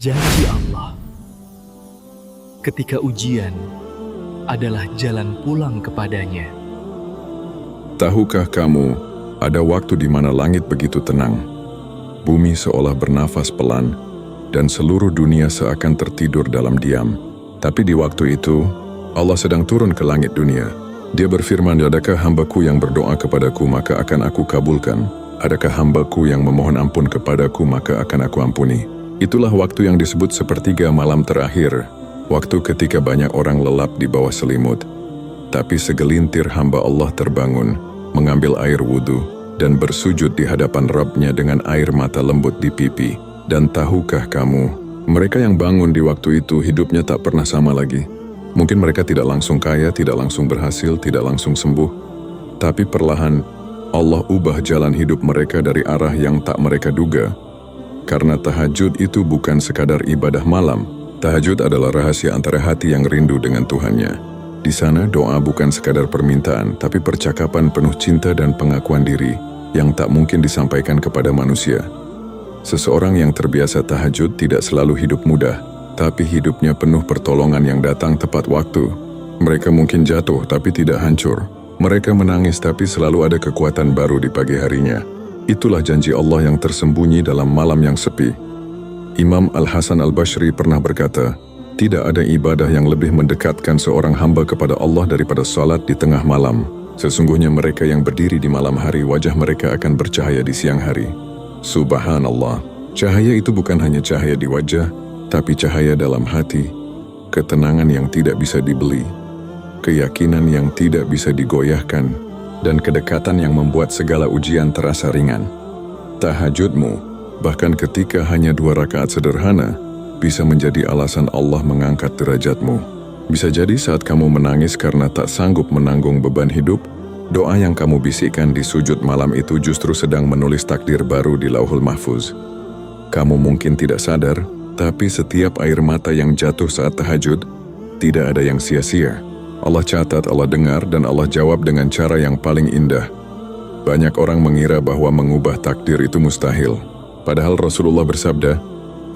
Janji Allah, ketika ujian adalah jalan pulang kepadanya. Tahukah kamu, ada waktu di mana langit begitu tenang, bumi seolah bernafas pelan, dan seluruh dunia seakan tertidur dalam diam. Tapi di waktu itu, Allah sedang turun ke langit dunia. Dia berfirman, adakah hambaku yang berdoa kepadaku maka akan aku kabulkan? Adakah hambaku yang memohon ampun kepadaku maka akan aku ampuni? Itulah waktu yang disebut sepertiga malam terakhir, waktu ketika banyak orang lelap di bawah selimut. Tapi segelintir hamba Allah terbangun, mengambil air wudhu, dan bersujud di hadapan Rabb-Nya dengan air mata lembut di pipi. Dan tahukah kamu, mereka yang bangun di waktu itu hidupnya tak pernah sama lagi. Mungkin mereka tidak langsung kaya, tidak langsung berhasil, tidak langsung sembuh. Tapi perlahan, Allah ubah jalan hidup mereka dari arah yang tak mereka duga. Karena tahajud itu bukan sekadar ibadah malam. Tahajud adalah rahasia antara hati yang rindu dengan Tuhannya. Di sana doa bukan sekadar permintaan, tapi percakapan penuh cinta dan pengakuan diri yang tak mungkin disampaikan kepada manusia. Seseorang yang terbiasa tahajud tidak selalu hidup mudah, tapi hidupnya penuh pertolongan yang datang tepat waktu. Mereka mungkin jatuh tapi tidak hancur. Mereka menangis tapi selalu ada kekuatan baru di pagi harinya. Itulah janji Allah yang tersembunyi dalam malam yang sepi. Imam Al-Hasan Al-Bashri pernah berkata, tidak ada ibadah yang lebih mendekatkan seorang hamba kepada Allah daripada salat di tengah malam. Sesungguhnya mereka yang berdiri di malam hari, wajah mereka akan bercahaya di siang hari. Subhanallah, cahaya itu bukan hanya cahaya di wajah, tapi cahaya dalam hati, ketenangan yang tidak bisa dibeli, keyakinan yang tidak bisa digoyahkan, dan kedekatan yang membuat segala ujian terasa ringan. Tahajudmu, bahkan ketika hanya 2 rakaat sederhana, bisa menjadi alasan Allah mengangkat derajatmu. Bisa jadi saat kamu menangis karena tak sanggup menanggung beban hidup, doa yang kamu bisikkan di sujud malam itu justru sedang menulis takdir baru di Lauhul Mahfuz. Kamu mungkin tidak sadar, tapi setiap air mata yang jatuh saat tahajud, tidak ada yang sia-sia. Allah catat, Allah dengar, dan Allah jawab dengan cara yang paling indah. Banyak orang mengira bahwa mengubah takdir itu mustahil. Padahal Rasulullah bersabda,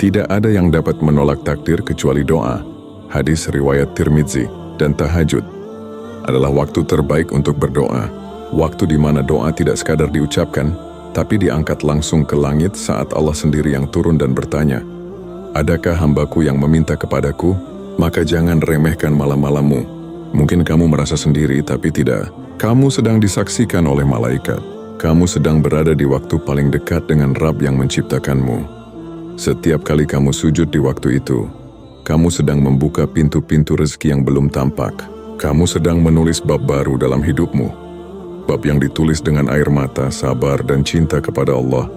tidak ada yang dapat menolak takdir kecuali doa. Hadis riwayat Tirmidzi. Dan tahajud adalah waktu terbaik untuk berdoa. Waktu di mana doa tidak sekadar diucapkan, tapi diangkat langsung ke langit saat Allah sendiri yang turun dan bertanya, adakah hambaku yang meminta kepadaku? Maka jangan remehkan malam-malammu. Mungkin kamu merasa sendiri, tapi tidak. Kamu sedang disaksikan oleh malaikat. Kamu sedang berada di waktu paling dekat dengan Rabb yang menciptakanmu. Setiap kali kamu sujud di waktu itu, kamu sedang membuka pintu-pintu rezeki yang belum tampak. Kamu sedang menulis bab baru dalam hidupmu. Bab yang ditulis dengan air mata, sabar, dan cinta kepada Allah.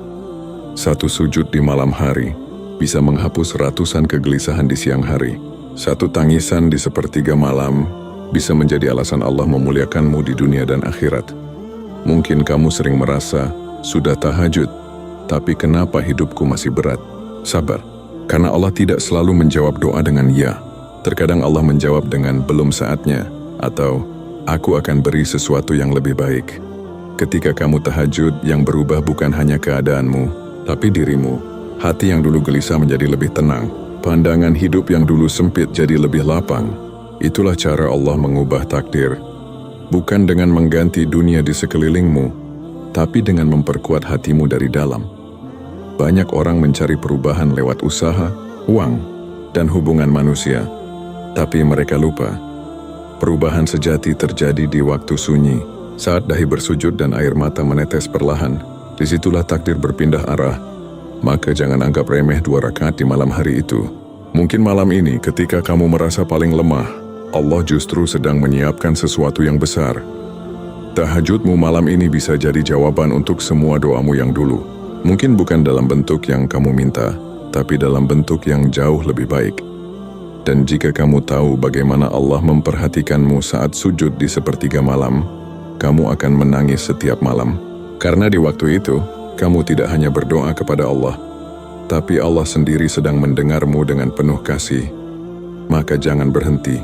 Satu sujud di malam hari bisa menghapus ratusan kegelisahan di siang hari. Satu tangisan di sepertiga malam bisa menjadi alasan Allah memuliakanmu di dunia dan akhirat. Mungkin kamu sering merasa, sudah tahajud, tapi kenapa hidupku masih berat? Sabar, karena Allah tidak selalu menjawab doa dengan ya. Terkadang Allah menjawab dengan belum saatnya, atau aku akan beri sesuatu yang lebih baik. Ketika kamu tahajud, yang berubah bukan hanya keadaanmu, tapi dirimu. Hati yang dulu gelisah menjadi lebih tenang. Pandangan hidup yang dulu sempit jadi lebih lapang. Itulah cara Allah mengubah takdir. Bukan dengan mengganti dunia di sekelilingmu, tapi dengan memperkuat hatimu dari dalam. Banyak orang mencari perubahan lewat usaha, uang, dan hubungan manusia. Tapi mereka lupa, perubahan sejati terjadi di waktu sunyi. Saat dahi bersujud dan air mata menetes perlahan, disitulah takdir berpindah arah. Maka jangan anggap remeh 2 rakaat di malam hari itu. Mungkin malam ini ketika kamu merasa paling lemah, Allah justru sedang menyiapkan sesuatu yang besar. Tahajudmu malam ini bisa jadi jawaban untuk semua doamu yang dulu. Mungkin bukan dalam bentuk yang kamu minta, tapi dalam bentuk yang jauh lebih baik. Dan jika kamu tahu bagaimana Allah memperhatikanmu saat sujud di sepertiga malam, kamu akan menangis setiap malam. Karena di waktu itu, kamu tidak hanya berdoa kepada Allah, tapi Allah sendiri sedang mendengarmu dengan penuh kasih. Maka jangan berhenti.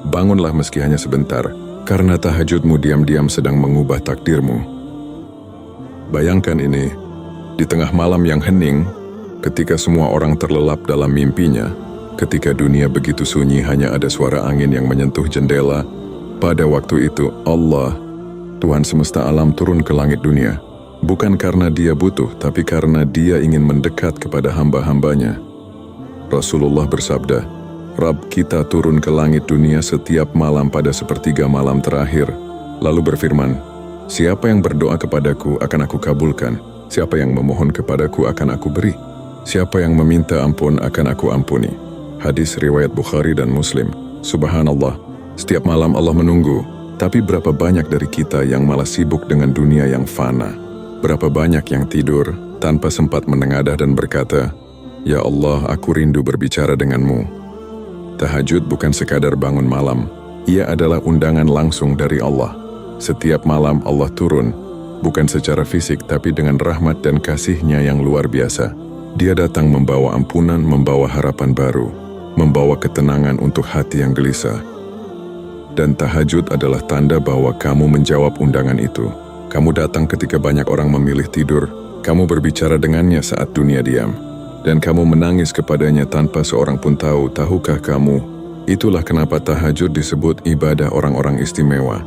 Bangunlah meski hanya sebentar, karena tahajudmu diam-diam sedang mengubah takdirmu. Bayangkan ini, di tengah malam yang hening, Ketika semua orang terlelap dalam mimpinya, ketika dunia begitu sunyi hanya ada suara angin yang menyentuh jendela, pada waktu itu Allah, Tuhan semesta alam turun ke langit dunia. Bukan karena dia butuh, tapi karena dia ingin mendekat kepada hamba-hambanya. Rasulullah bersabda, Rabb kita turun ke langit dunia setiap malam pada sepertiga malam terakhir, lalu berfirman, siapa yang berdoa kepadaku akan aku kabulkan, siapa yang memohon kepadaku akan aku beri, siapa yang meminta ampun akan aku ampuni. Hadis riwayat Bukhari dan Muslim. Subhanallah, setiap malam Allah menunggu, tapi berapa banyak dari kita yang malah sibuk dengan dunia yang fana? Berapa banyak yang tidur tanpa sempat menengadah dan berkata, Ya Allah, aku rindu berbicara denganmu. Tahajud bukan sekadar bangun malam, ia adalah undangan langsung dari Allah. Setiap malam Allah turun, bukan secara fisik tapi dengan rahmat dan kasih-Nya yang luar biasa. Dia datang membawa ampunan, membawa harapan baru, membawa ketenangan untuk hati yang gelisah. Dan tahajud adalah tanda bahwa kamu menjawab undangan itu. Kamu datang ketika banyak orang memilih tidur, kamu berbicara dengannya saat dunia diam, dan kamu menangis kepadanya tanpa seorang pun tahu. Tahukah kamu, itulah kenapa tahajud disebut ibadah orang-orang istimewa.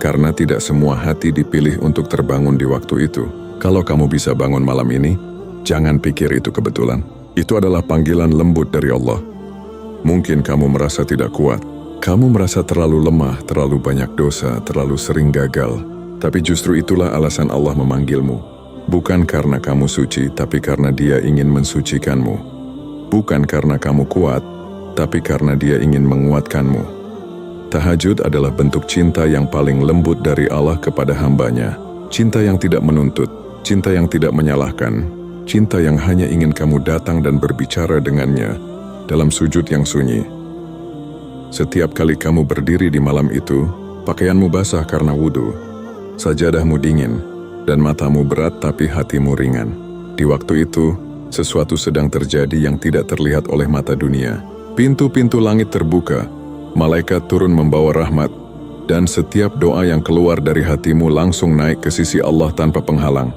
Karena tidak semua hati dipilih untuk terbangun di waktu itu. Kalau kamu bisa bangun malam ini, jangan pikir itu kebetulan. Itu adalah panggilan lembut dari Allah. Mungkin kamu merasa tidak kuat, kamu merasa terlalu lemah, terlalu banyak dosa, terlalu sering gagal. Tapi justru itulah alasan Allah memanggilmu. Bukan karena kamu suci, tapi karena Dia ingin mensucikanmu. Bukan karena kamu kuat, tapi karena Dia ingin menguatkanmu. Tahajud adalah bentuk cinta yang paling lembut dari Allah kepada hambanya. Cinta yang tidak menuntut, cinta yang tidak menyalahkan, cinta yang hanya ingin kamu datang dan berbicara dengannya dalam sujud yang sunyi. Setiap kali kamu berdiri di malam itu, pakaianmu basah karena wudhu, sajadahmu dingin, dan matamu berat tapi hatimu ringan. Di waktu itu, sesuatu sedang terjadi yang tidak terlihat oleh mata dunia. Pintu-pintu langit terbuka, malaikat turun membawa rahmat, dan setiap doa yang keluar dari hatimu langsung naik ke sisi Allah tanpa penghalang.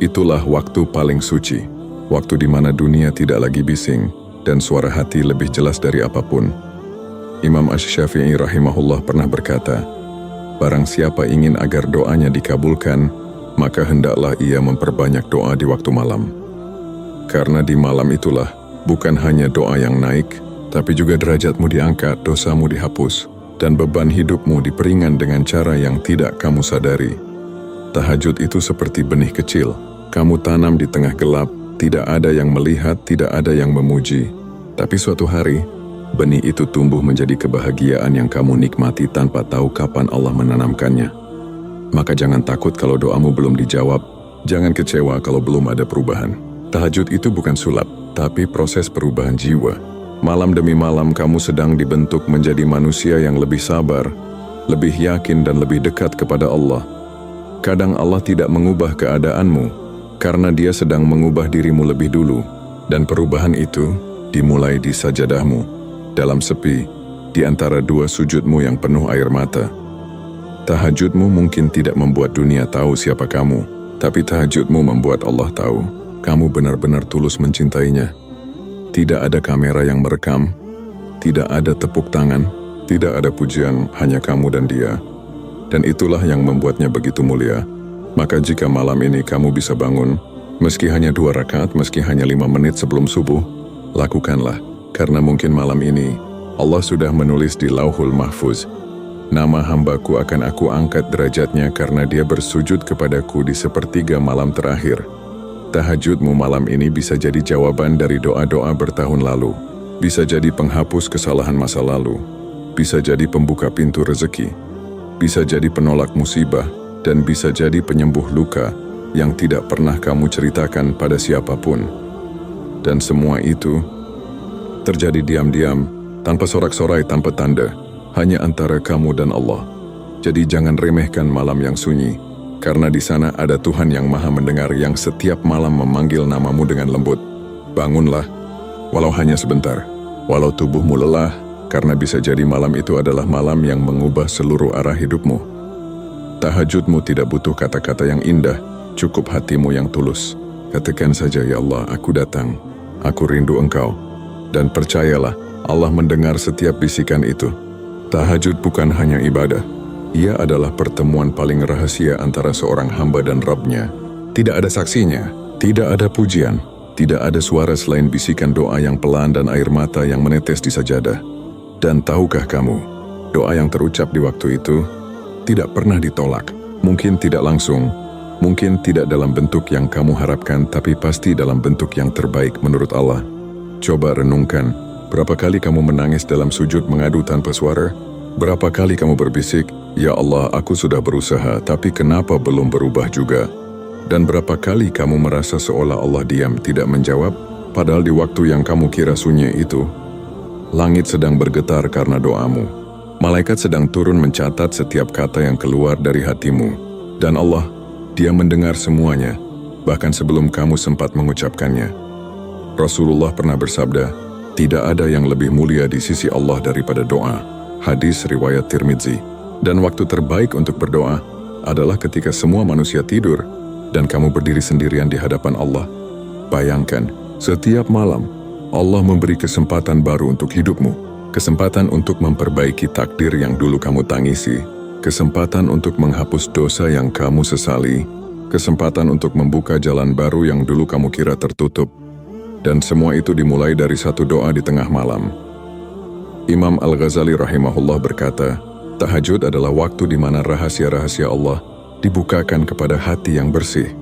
Itulah waktu paling suci, waktu di mana dunia tidak lagi bising, dan suara hati lebih jelas dari apapun. Imam Asy-Syafi'i rahimahullah pernah berkata, barang siapa ingin agar doanya dikabulkan, maka hendaklah ia memperbanyak doa di waktu malam. Karena di malam itulah, bukan hanya doa yang naik, tapi juga derajatmu diangkat, dosamu dihapus, dan beban hidupmu diperingan dengan cara yang tidak kamu sadari. Tahajud itu seperti benih kecil, kamu tanam di tengah gelap, tidak ada yang melihat, tidak ada yang memuji. Tapi suatu hari, benih itu tumbuh menjadi kebahagiaan yang kamu nikmati tanpa tahu kapan Allah menanamkannya. Maka jangan takut kalau doamu belum dijawab, jangan kecewa kalau belum ada perubahan. Tahajud itu bukan sulap, tapi proses perubahan jiwa. Malam demi malam kamu sedang dibentuk menjadi manusia yang lebih sabar, lebih yakin dan lebih dekat kepada Allah. Kadang Allah tidak mengubah keadaanmu, karena Dia sedang mengubah dirimu lebih dulu, dan perubahan itu dimulai di sajadahmu. Dalam sepi, di antara dua sujudmu yang penuh air mata. Tahajudmu mungkin tidak membuat dunia tahu siapa kamu, tapi tahajudmu membuat Allah tahu, kamu benar-benar tulus mencintainya. Tidak ada kamera yang merekam, tidak ada tepuk tangan, tidak ada pujian, hanya kamu dan Dia. Dan itulah yang membuatnya begitu mulia. Maka jika malam ini kamu bisa bangun, meski hanya 2 rakaat, meski hanya 5 menit sebelum subuh, lakukanlah. Karena mungkin malam ini, Allah sudah menulis di Lauhul Mahfuz, nama hambaku akan aku angkat derajatnya karena dia bersujud kepadaku di sepertiga malam terakhir. Tahajudmu malam ini bisa jadi jawaban dari doa-doa bertahun lalu, bisa jadi penghapus kesalahan masa lalu, bisa jadi pembuka pintu rezeki, bisa jadi penolak musibah, dan bisa jadi penyembuh luka yang tidak pernah kamu ceritakan pada siapapun. Dan semua itu terjadi diam-diam, tanpa sorak-sorai, tanpa tanda, hanya antara kamu dan Allah. Jadi jangan remehkan malam yang sunyi, karena di sana ada Tuhan yang Maha Mendengar yang setiap malam memanggil namamu dengan lembut. Bangunlah, walau hanya sebentar, walau tubuhmu lelah, karena bisa jadi malam itu adalah malam yang mengubah seluruh arah hidupmu. Tahajudmu tidak butuh kata-kata yang indah, cukup hatimu yang tulus. Katakan saja, "Ya Allah, aku datang. Aku rindu Engkau." Dan percayalah, Allah mendengar setiap bisikan itu. Tahajud bukan hanya ibadah. Ia adalah pertemuan paling rahasia antara seorang hamba dan Rabb-Nya. Tidak ada saksinya, tidak ada pujian, tidak ada suara selain bisikan doa yang pelan dan air mata yang menetes di sajadah. Dan tahukah kamu, doa yang terucap di waktu itu tidak pernah ditolak. Mungkin tidak langsung, mungkin tidak dalam bentuk yang kamu harapkan, tapi pasti dalam bentuk yang terbaik menurut Allah. Coba renungkan, berapa kali kamu menangis dalam sujud mengadu tanpa suara? Berapa kali kamu berbisik, "Ya Allah, aku sudah berusaha, tapi kenapa belum berubah juga?" Dan berapa kali kamu merasa seolah Allah diam tidak menjawab, padahal di waktu yang kamu kira sunyi itu, langit sedang bergetar karena doamu. Malaikat sedang turun mencatat setiap kata yang keluar dari hatimu. Dan Allah, Dia mendengar semuanya, bahkan sebelum kamu sempat mengucapkannya. Rasulullah pernah bersabda, "Tidak ada yang lebih mulia di sisi Allah daripada doa." Hadis riwayat Tirmidzi. Dan waktu terbaik untuk berdoa adalah ketika semua manusia tidur dan kamu berdiri sendirian di hadapan Allah. Bayangkan, setiap malam Allah memberi kesempatan baru untuk hidupmu, kesempatan untuk memperbaiki takdir yang dulu kamu tangisi, kesempatan untuk menghapus dosa yang kamu sesali, kesempatan untuk membuka jalan baru yang dulu kamu kira tertutup. Dan semua itu dimulai dari satu doa di tengah malam. Imam Al-Ghazali rahimahullah berkata, tahajud adalah waktu di mana rahasia-rahasia Allah dibukakan kepada hati yang bersih.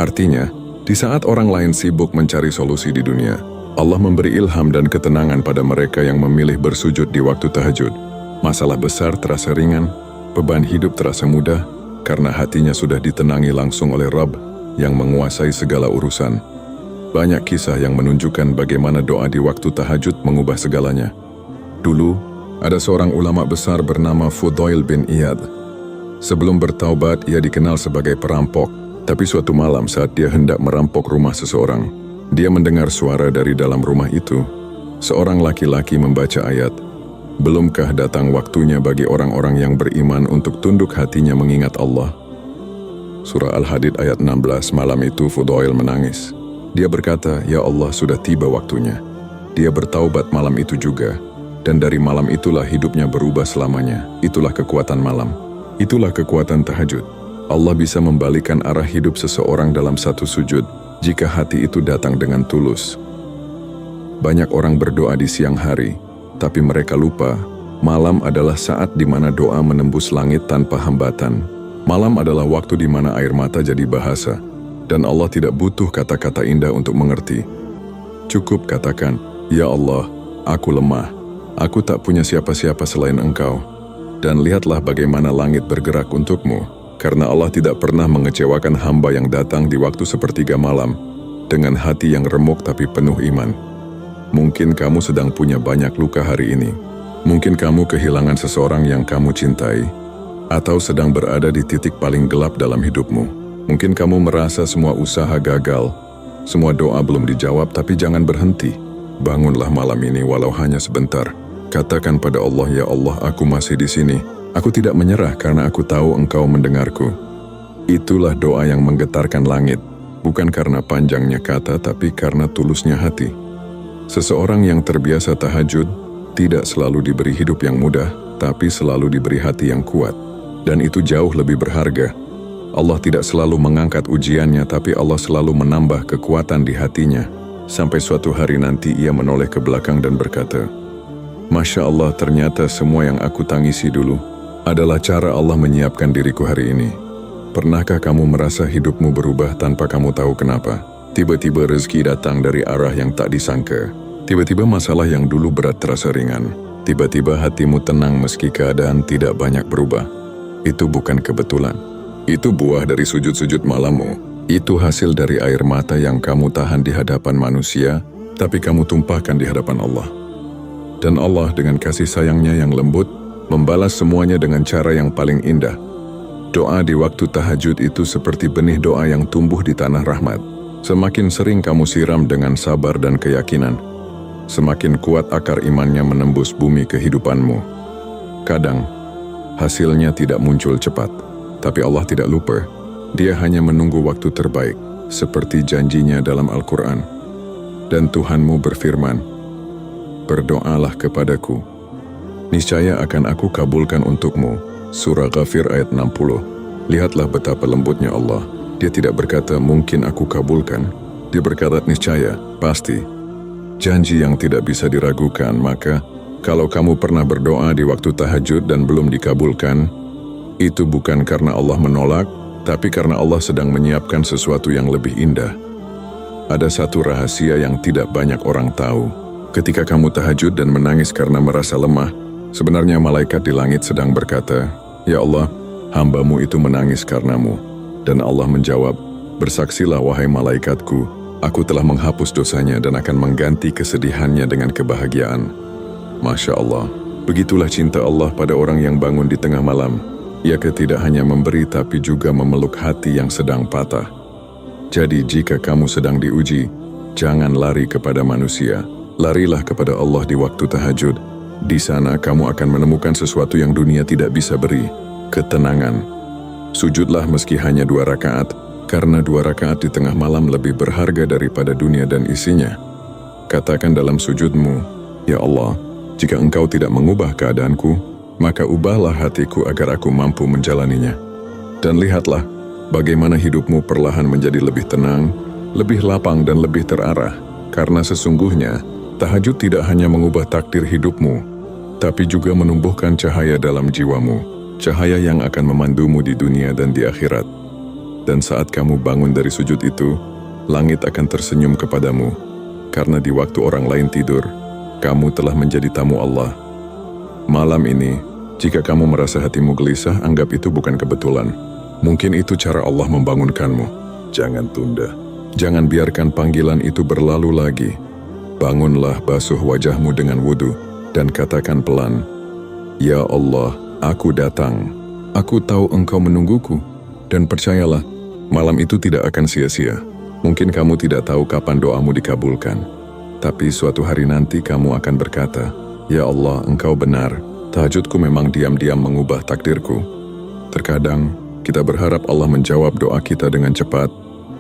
Artinya, di saat orang lain sibuk mencari solusi di dunia, Allah memberi ilham dan ketenangan pada mereka yang memilih bersujud di waktu tahajud. Masalah besar terasa ringan, beban hidup terasa mudah, karena hatinya sudah ditenangi langsung oleh Rabb yang menguasai segala urusan. Banyak kisah yang menunjukkan bagaimana doa di waktu tahajud mengubah segalanya. Dulu, ada seorang ulama besar bernama Fudail bin Iyad. Sebelum bertaubat, ia dikenal sebagai perampok. Tapi suatu malam saat dia hendak merampok rumah seseorang, dia mendengar suara dari dalam rumah itu. Seorang laki-laki membaca ayat, "Belumkah datang waktunya bagi orang-orang yang beriman untuk tunduk hatinya mengingat Allah?" Surah Al-Hadid ayat 16. Malam itu Fudail menangis. Dia berkata, "Ya Allah, sudah tiba waktunya." Dia bertaubat malam itu juga. Dan dari malam itulah hidupnya berubah selamanya. Itulah kekuatan malam. Itulah kekuatan tahajud. Allah bisa membalikan arah hidup seseorang dalam satu sujud jika hati itu datang dengan tulus. Banyak orang berdoa di siang hari, tapi mereka lupa, malam adalah saat di mana doa menembus langit tanpa hambatan. Malam adalah waktu di mana air mata jadi bahasa, dan Allah tidak butuh kata-kata indah untuk mengerti. Cukup katakan, "Ya Allah, aku lemah. Aku tak punya siapa-siapa selain Engkau." Dan lihatlah bagaimana langit bergerak untukmu, karena Allah tidak pernah mengecewakan hamba yang datang di waktu sepertiga malam, dengan hati yang remuk tapi penuh iman. Mungkin kamu sedang punya banyak luka hari ini. Mungkin kamu kehilangan seseorang yang kamu cintai, atau sedang berada di titik paling gelap dalam hidupmu. Mungkin kamu merasa semua usaha gagal, semua doa belum dijawab, tapi jangan berhenti. Bangunlah malam ini walau hanya sebentar. Katakan pada Allah, "Ya Allah, aku masih di sini. Aku tidak menyerah karena aku tahu Engkau mendengarku." Itulah doa yang menggetarkan langit, bukan karena panjangnya kata, tapi karena tulusnya hati. Seseorang yang terbiasa tahajud tidak selalu diberi hidup yang mudah, tapi selalu diberi hati yang kuat. Dan itu jauh lebih berharga. Allah tidak selalu mengangkat ujiannya, tapi Allah selalu menambah kekuatan di hatinya. Sampai suatu hari nanti ia menoleh ke belakang dan berkata, "Masya Allah, ternyata semua yang aku tangisi dulu adalah cara Allah menyiapkan diriku hari ini." Pernahkah kamu merasa hidupmu berubah tanpa kamu tahu kenapa? Tiba-tiba rezeki datang dari arah yang tak disangka. Tiba-tiba masalah yang dulu berat terasa ringan. Tiba-tiba hatimu tenang meski keadaan tidak banyak berubah. Itu bukan kebetulan. Itu buah dari sujud-sujud malammu. Itu hasil dari air mata yang kamu tahan di hadapan manusia, tapi kamu tumpahkan di hadapan Allah. Dan Allah dengan kasih sayangnya yang lembut, membalas semuanya dengan cara yang paling indah. Doa di waktu tahajud itu seperti benih doa yang tumbuh di tanah rahmat. Semakin sering kamu siram dengan sabar dan keyakinan, semakin kuat akar imannya menembus bumi kehidupanmu. Kadang, hasilnya tidak muncul cepat, tapi Allah tidak lupa. Dia hanya menunggu waktu terbaik. seperti janjinya dalam Al-Quran. Dan Tuhanmu berfirman, "Berdoalah kepadaku, niscaya akan aku kabulkan untukmu." Surah Ghafir ayat 60. Lihatlah betapa lembutnya Allah. Dia tidak berkata, "Mungkin aku kabulkan." Dia berkata, "Niscaya, pasti." Janji yang tidak bisa diragukan. Maka, kalau kamu pernah berdoa di waktu tahajud dan belum dikabulkan, itu bukan karena Allah menolak, tapi karena Allah sedang menyiapkan sesuatu yang lebih indah. Ada satu rahasia yang tidak banyak orang tahu. Ketika kamu tahajud dan menangis karena merasa lemah, sebenarnya malaikat di langit sedang berkata, "Ya Allah, hamba-Mu itu menangis karenamu." Dan Allah menjawab, "Bersaksilah wahai malaikatku, aku telah menghapus dosanya dan akan mengganti kesedihannya dengan kebahagiaan." Masya Allah, begitulah cinta Allah pada orang yang bangun di tengah malam. Ia tidak hanya memberi tapi juga memeluk hati yang sedang patah. Jadi jika kamu sedang diuji, jangan lari kepada manusia. Larilah kepada Allah di waktu tahajud. Di sana kamu akan menemukan sesuatu yang dunia tidak bisa beri, ketenangan. Sujudlah meski hanya 2 rakaat, karena 2 rakaat di tengah malam lebih berharga daripada dunia dan isinya. Katakan dalam sujudmu, "Ya Allah, jika Engkau tidak mengubah keadaanku, maka ubahlah hatiku agar aku mampu menjalaninya." Dan lihatlah, bagaimana hidupmu perlahan menjadi lebih tenang, lebih lapang dan lebih terarah. Karena sesungguhnya, tahajud tidak hanya mengubah takdir hidupmu, tapi juga menumbuhkan cahaya dalam jiwamu, cahaya yang akan memandumu di dunia dan di akhirat. Dan saat kamu bangun dari sujud itu, langit akan tersenyum kepadamu, karena di waktu orang lain tidur, kamu telah menjadi tamu Allah. Malam ini, jika kamu merasa hatimu gelisah, anggap itu bukan kebetulan. Mungkin itu cara Allah membangunkanmu. Jangan tunda. Jangan biarkan panggilan itu berlalu lagi. Bangunlah, basuh wajahmu dengan wudu, dan katakan pelan, "Ya Allah, aku datang. Aku tahu Engkau menungguku." Dan percayalah, malam itu tidak akan sia-sia. Mungkin kamu tidak tahu kapan doamu dikabulkan. Tapi suatu hari nanti kamu akan berkata, "Ya Allah, Engkau benar. Tahajudku memang diam-diam mengubah takdirku." Terkadang, kita berharap Allah menjawab doa kita dengan cepat,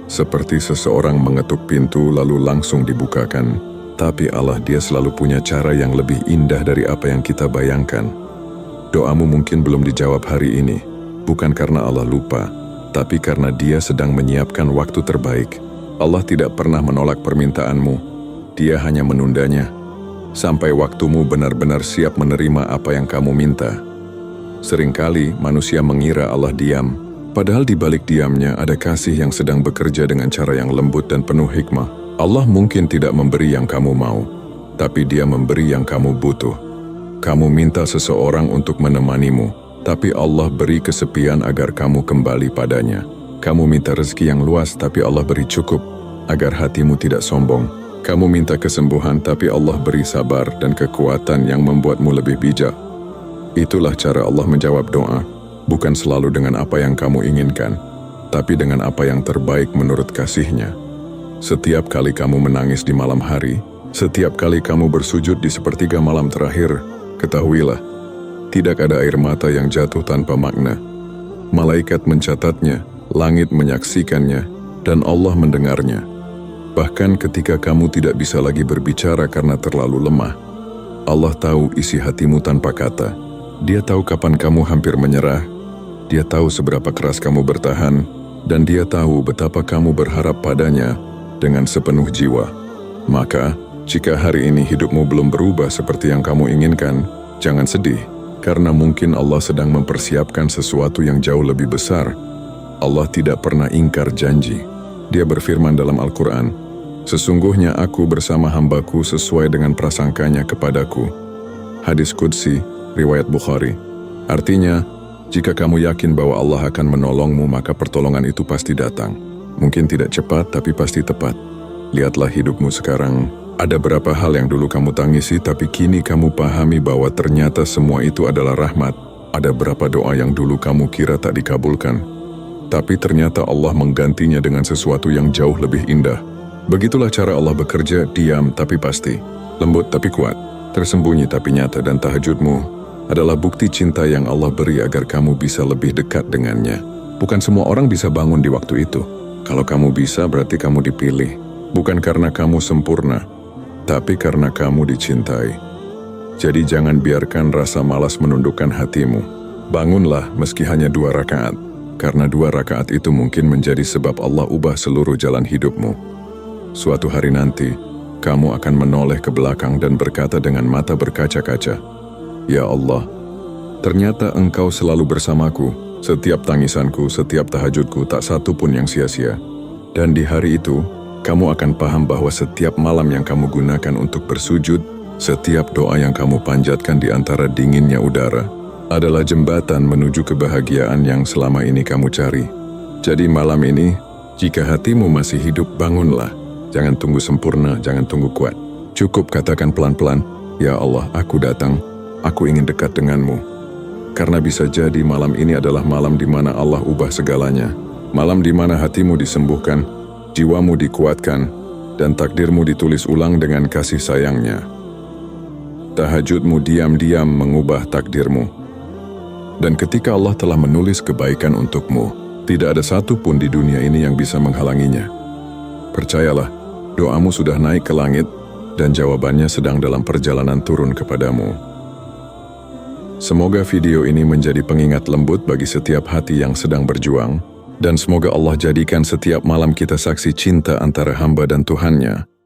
seperti seseorang mengetuk pintu lalu langsung dibukakan. Tapi Allah, Dia selalu punya cara yang lebih indah dari apa yang kita bayangkan. Doamu mungkin belum dijawab hari ini, bukan karena Allah lupa, tapi karena Dia sedang menyiapkan waktu terbaik. Allah tidak pernah menolak permintaanmu, Dia hanya menundanya, sampai waktumu benar-benar siap menerima apa yang kamu minta. Seringkali manusia mengira Allah diam, padahal di balik diamnya ada kasih yang sedang bekerja dengan cara yang lembut dan penuh hikmah. Allah mungkin tidak memberi yang kamu mau, tapi Dia memberi yang kamu butuh. Kamu minta seseorang untuk menemanimu, tapi Allah beri kesepian agar kamu kembali padanya. Kamu minta rezeki yang luas, tapi Allah beri cukup, agar hatimu tidak sombong. Kamu minta kesembuhan, tapi Allah beri sabar dan kekuatan yang membuatmu lebih bijak. Itulah cara Allah menjawab doa, bukan selalu dengan apa yang kamu inginkan, tapi dengan apa yang terbaik menurut kasih-Nya. Setiap kali kamu menangis di malam hari, setiap kali kamu bersujud di sepertiga malam terakhir, ketahuilah, tidak ada air mata yang jatuh tanpa makna. Malaikat mencatatnya, langit menyaksikannya, dan Allah mendengarnya. Bahkan ketika kamu tidak bisa lagi berbicara karena terlalu lemah, Allah tahu isi hatimu tanpa kata. Dia tahu kapan kamu hampir menyerah, Dia tahu seberapa keras kamu bertahan, dan Dia tahu betapa kamu berharap padanya dengan sepenuh jiwa. Maka, jika hari ini hidupmu belum berubah seperti yang kamu inginkan, jangan sedih, karena mungkin Allah sedang mempersiapkan sesuatu yang jauh lebih besar. Allah tidak pernah ingkar janji. Dia berfirman dalam Al-Quran, "Sesungguhnya aku bersama hambaku sesuai dengan prasangkanya kepadaku." Hadis Qudsi, riwayat Bukhari. Artinya, jika kamu yakin bahwa Allah akan menolongmu, maka pertolongan itu pasti datang. Mungkin tidak cepat, tapi pasti tepat. Lihatlah hidupmu sekarang. Ada berapa hal yang dulu kamu tangisi, tapi kini kamu pahami bahwa ternyata semua itu adalah rahmat. Ada berapa doa yang dulu kamu kira tak dikabulkan, tapi ternyata Allah menggantinya dengan sesuatu yang jauh lebih indah. Begitulah cara Allah bekerja, diam tapi pasti, lembut tapi kuat, tersembunyi tapi nyata. Dan tahajudmu adalah bukti cinta yang Allah beri agar kamu bisa lebih dekat dengannya. Bukan semua orang bisa bangun di waktu itu. Kalau kamu bisa, berarti kamu dipilih. Bukan karena kamu sempurna, tapi karena kamu dicintai. Jadi jangan biarkan rasa malas menundukkan hatimu. Bangunlah meski hanya 2 rakaat, karena 2 rakaat itu mungkin menjadi sebab Allah ubah seluruh jalan hidupmu. Suatu hari nanti, kamu akan menoleh ke belakang dan berkata dengan mata berkaca-kaca, "Ya Allah, ternyata Engkau selalu bersamaku. Setiap tangisanku, setiap tahajudku, tak satu pun yang sia-sia." Dan di hari itu, kamu akan paham bahwa setiap malam yang kamu gunakan untuk bersujud, setiap doa yang kamu panjatkan di antara dinginnya udara, adalah jembatan menuju kebahagiaan yang selama ini kamu cari. Jadi malam ini, jika hatimu masih hidup, bangunlah. Jangan tunggu sempurna, jangan tunggu kuat. Cukup katakan pelan-pelan, "Ya Allah, aku datang, aku ingin dekat denganmu." Karena bisa jadi malam ini adalah malam di mana Allah ubah segalanya. Malam di mana hatimu disembuhkan, jiwamu dikuatkan, dan takdirmu ditulis ulang dengan kasih sayangnya. Tahajudmu diam-diam mengubah takdirmu. Dan ketika Allah telah menulis kebaikan untukmu, tidak ada satu pun di dunia ini yang bisa menghalanginya. Percayalah, doamu sudah naik ke langit, dan jawabannya sedang dalam perjalanan turun kepadamu. Semoga video ini menjadi pengingat lembut bagi setiap hati yang sedang berjuang, dan semoga Allah jadikan setiap malam kita saksi cinta antara hamba dan Tuhannya.